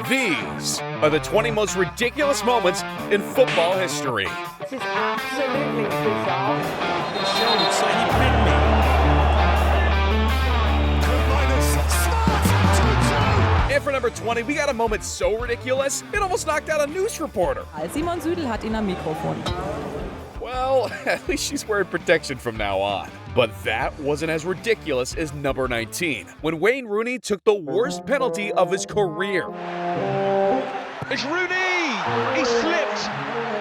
These are the 20 most ridiculous moments in football history. This is absolutely bizarre. Michelle would say he pinned me. And for number 20, we got a moment so ridiculous, it almost knocked out a news reporter. Simon Südel hat ihn am Mikrofon. Well, at least she's wearing protection from now on. But that wasn't as ridiculous as number 19, when Wayne Rooney took the worst penalty of his career. It's Rooney! He slipped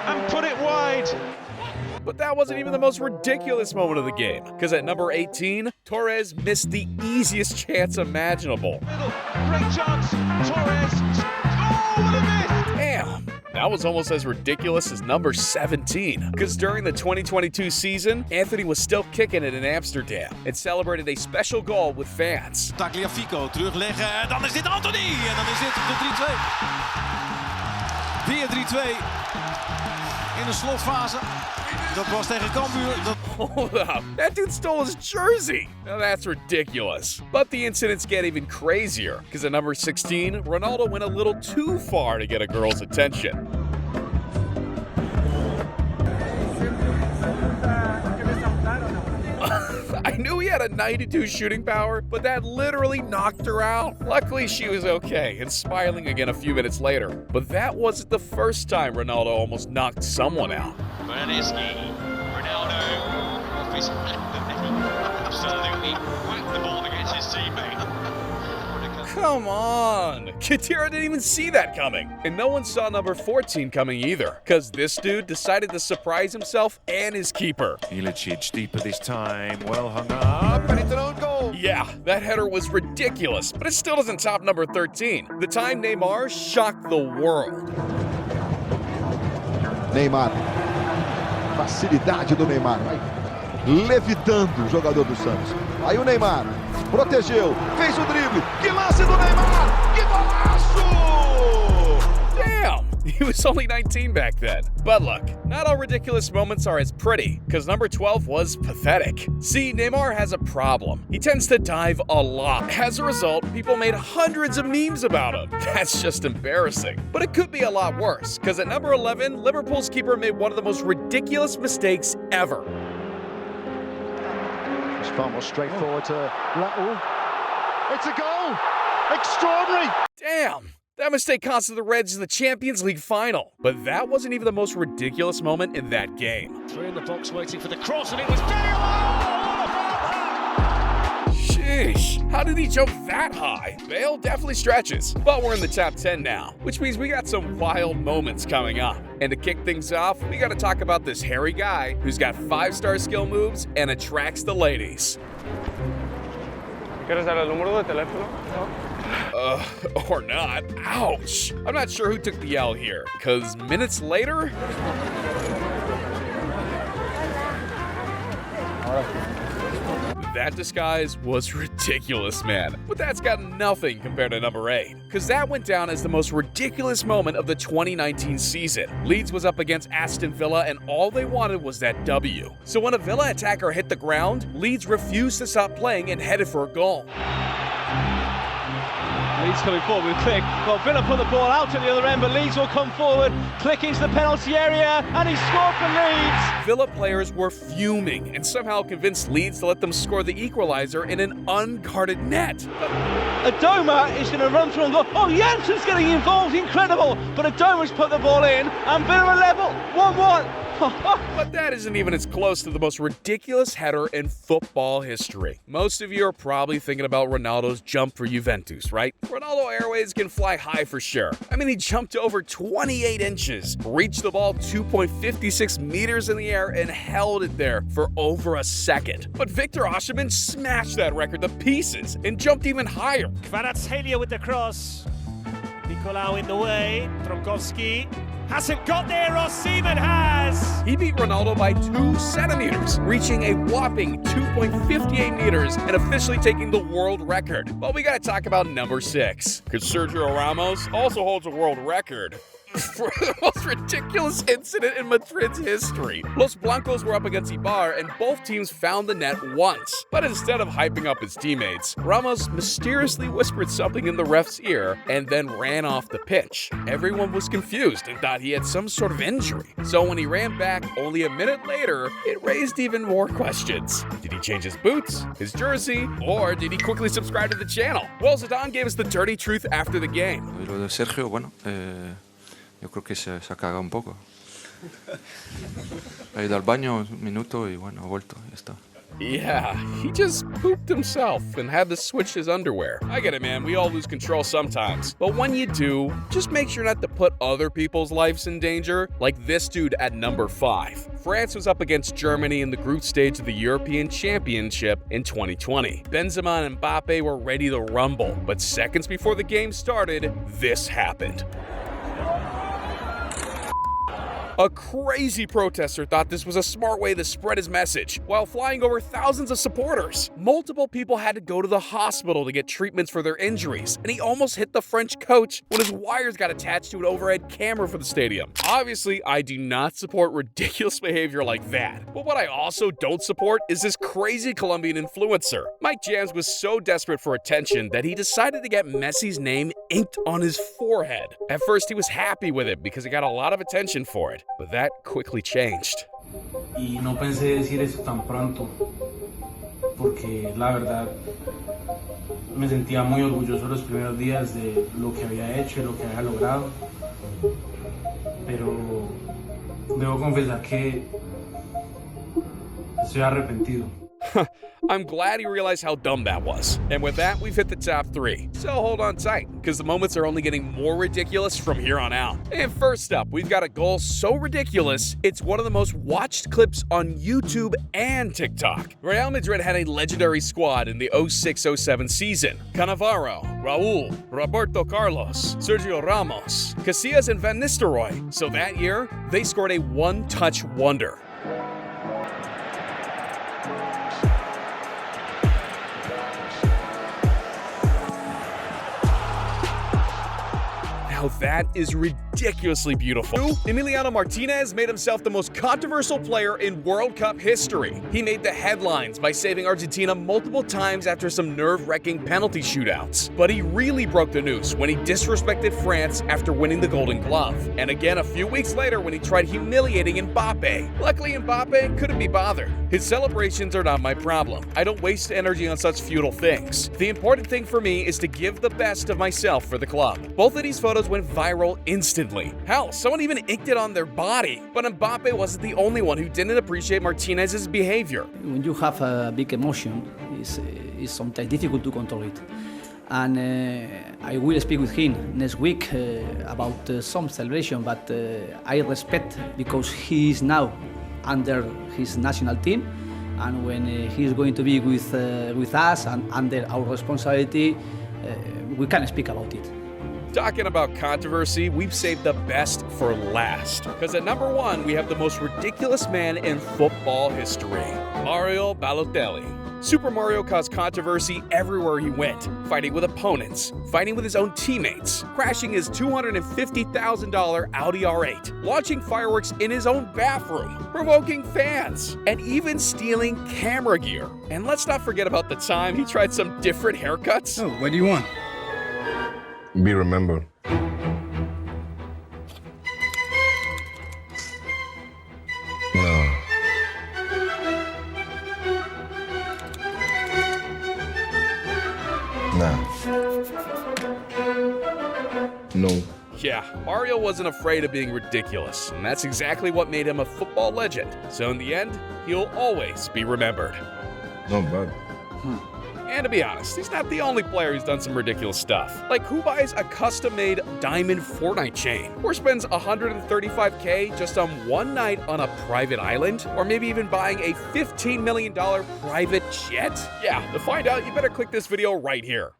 and put it wide. But that wasn't even the most ridiculous moment of the game, because at number 18, Torres missed the easiest chance imaginable. Middle, great chance, Torres. Oh, what a miss! Damn, that was almost as ridiculous as number 17, because during the 2022 season, Anthony was still kicking it in Amsterdam and celebrated a special goal with fans. Tagliafico terugleggen en dan is dit Anthony en dan is dit de 3-2. Weer 3-2 in de slotfase. Dat was tegen Cambuur. Hold up, that dude stole his jersey. Now that's ridiculous. But the incidents get even crazier, because at number 16, Ronaldo went a little too far to get a girl's attention. I knew he had a 92 shooting power, but that literally knocked her out. Luckily, she was okay and smiling again a few minutes later. But that wasn't the first time Ronaldo almost knocked someone out. Bernardeski, Ronaldo, off his hand, and he absolutely whacked the ball against his teammate. Come on! Khedira didn't even see that coming. And no one saw number 14 coming either, because this dude decided to surprise himself and his keeper. Ilicic deeper this time, well hung up, and it's an own goal. Yeah, that header was ridiculous, but it still doesn't top number 13. The time Neymar shocked the world. Neymar. Facilidade do Neymar. Vai levitando o jogador do Santos. Aí o Neymar protegeu, fez o drible. Que lance do Neymar! Que golaço! Damn, he was only 19 back then. But look, not all ridiculous moments are as pretty, because number 12 was pathetic. See, Neymar has a problem. He tends to dive a lot. As a result, people made hundreds of memes about him. That's just embarrassing. But it could be a lot worse, because at number 11, Liverpool's keeper made one of the most ridiculous mistakes ever. It's far more straightforward to Raul. It's a goal! Extraordinary! Damn! That mistake costed the Reds the Champions League final. But that wasn't even the most ridiculous moment in that game. Three in the box waiting for the cross, and it was Bale! Oh, what about that? Sheesh, how did he jump that high? Bale definitely stretches. But we're in the top 10 now, which means we got some wild moments coming up. And to kick things off, we gotta talk about this hairy guy who's got 5-star skill moves and attracts the ladies. ¿Quieres dar el número de teléfono? Or not. Ouch! I'm not sure who took the L here, cause minutes later... That disguise was ridiculous, man. But that's got nothing compared to number 8, because that went down as the most ridiculous moment of the 2019 season. Leeds was up against Aston Villa, and all they wanted was that W. So when a Villa attacker hit the ground, Leeds refused to stop playing and headed for a goal. Leeds coming forward with Click. Well, Villa put the ball out at the other end, but Leeds will come forward. Click into the penalty area, and he scored for Leeds. Villa players were fuming and somehow convinced Leeds to let them score the equalizer in an unguarded net. Adoma is going to run through and go, oh, Jansen's getting involved, incredible. But Adoma's put the ball in, and Villa are level, 1-1. But that isn't even as close to the most ridiculous header in football history. Most of you are probably thinking about Ronaldo's jump for Juventus, right? Ronaldo Airways can fly high for sure. I mean, he jumped over 28 inches, reached the ball 2.56 meters in the air, and held it there for over a second. But Victor Osimhen smashed that record to pieces and jumped even higher. Kvaratskhelia with the cross. Nicolau in the way. Tronkowski hasn't got there. Osimhen has. He beat Ronaldo by 2 centimeters, reaching a whopping 2.58 meters and officially taking the world record. But we gotta talk about number 6, because Sergio Ramos also holds a world record. for the most ridiculous incident in Madrid's history. Los Blancos were up against Eibar, and both teams found the net once. But instead of hyping up his teammates, Ramos mysteriously whispered something in the ref's ear and then ran off the pitch. Everyone was confused and thought he had some sort of injury. So when he ran back only a minute later, it raised even more questions. Did he change his boots, his jersey, or did he quickly subscribe to the channel? Well, Zidane gave us the dirty truth after the game. Lo de Sergio, bueno, yo creo que se ha cagado un poco. Ha ido al baño un minuto y bueno, ha vuelto, ya está. Yeah, he just pooped himself and had to switch his underwear. I get it, man. We all lose control sometimes. But when you do, just make sure not to put other people's lives in danger, like this dude at number 5. France was up against Germany in the group stage of the European Championship in 2020. Benzema and Mbappe were ready to rumble, but seconds before the game started, this happened. A crazy protester thought this was a smart way to spread his message while flying over thousands of supporters. Multiple people had to go to the hospital to get treatments for their injuries, and he almost hit the French coach when his wires got attached to an overhead camera for the stadium. Obviously, I do not support ridiculous behavior like that, but what I also don't support is this crazy Colombian influencer. Mike Jams was so desperate for attention that he decided to get Messi's name inked on his forehead. At first, he was happy with it because he got a lot of attention for it. But that quickly changed. Y no pensé decir eso tan pronto, porque la verdad me sentía muy orgulloso los primeros días de lo que había hecho y lo que había logrado, pero debo confesar que estoy arrepentido. I'm glad he realized how dumb that was. And with that, we've hit the top 3. So hold on tight, because the moments are only getting more ridiculous from here on out. And first up, we've got a goal so ridiculous, it's one of the most watched clips on YouTube and TikTok. Real Madrid had a legendary squad in the 06-07 season. Cannavaro, Raul, Roberto Carlos, Sergio Ramos, Casillas, and Van Nistelrooy. So that year, they scored a one-touch wonder. Now that is ridiculously beautiful. Emiliano Martinez made himself the most controversial player in World Cup history. He made the headlines by saving Argentina multiple times after some nerve-wracking penalty shootouts. But he really broke the news when he disrespected France after winning the Golden Glove. And again a few weeks later when he tried humiliating Mbappe. Luckily, Mbappe couldn't be bothered. His celebrations are not my problem. I don't waste energy on such futile things. The important thing for me is to give the best of myself for the club. Both of these photos went viral instantly. Hell, someone even inked it on their body. But Mbappe wasn't the only one who didn't appreciate Martinez's behavior. When you have a big emotion, it's sometimes difficult to control it. And I will speak with him next week about some celebration, but I respect because he is now under his national team, and when he is going to be with us and under our responsibility, we can speak about it. Talking about controversy, we've saved the best for last. Because at number 1, we have the most ridiculous man in football history, Mario Balotelli. Super Mario caused controversy everywhere he went, fighting with opponents, fighting with his own teammates, crashing his $250,000 Audi R8, launching fireworks in his own bathroom, provoking fans, and even stealing camera gear. And let's not forget about the time he tried some different haircuts. Oh, what do you want? Be remembered. No. Nah. No. Yeah, Mario wasn't afraid of being ridiculous, and that's exactly what made him a football legend. So in the end, he'll always be remembered. Not bad. And to be honest, he's not the only player who's done some ridiculous stuff. Like who buys a custom-made diamond Fortnite chain? Or spends $135K just on one night on a private island? Or maybe even buying a $15 million private jet? Yeah, to find out, you better click this video right here.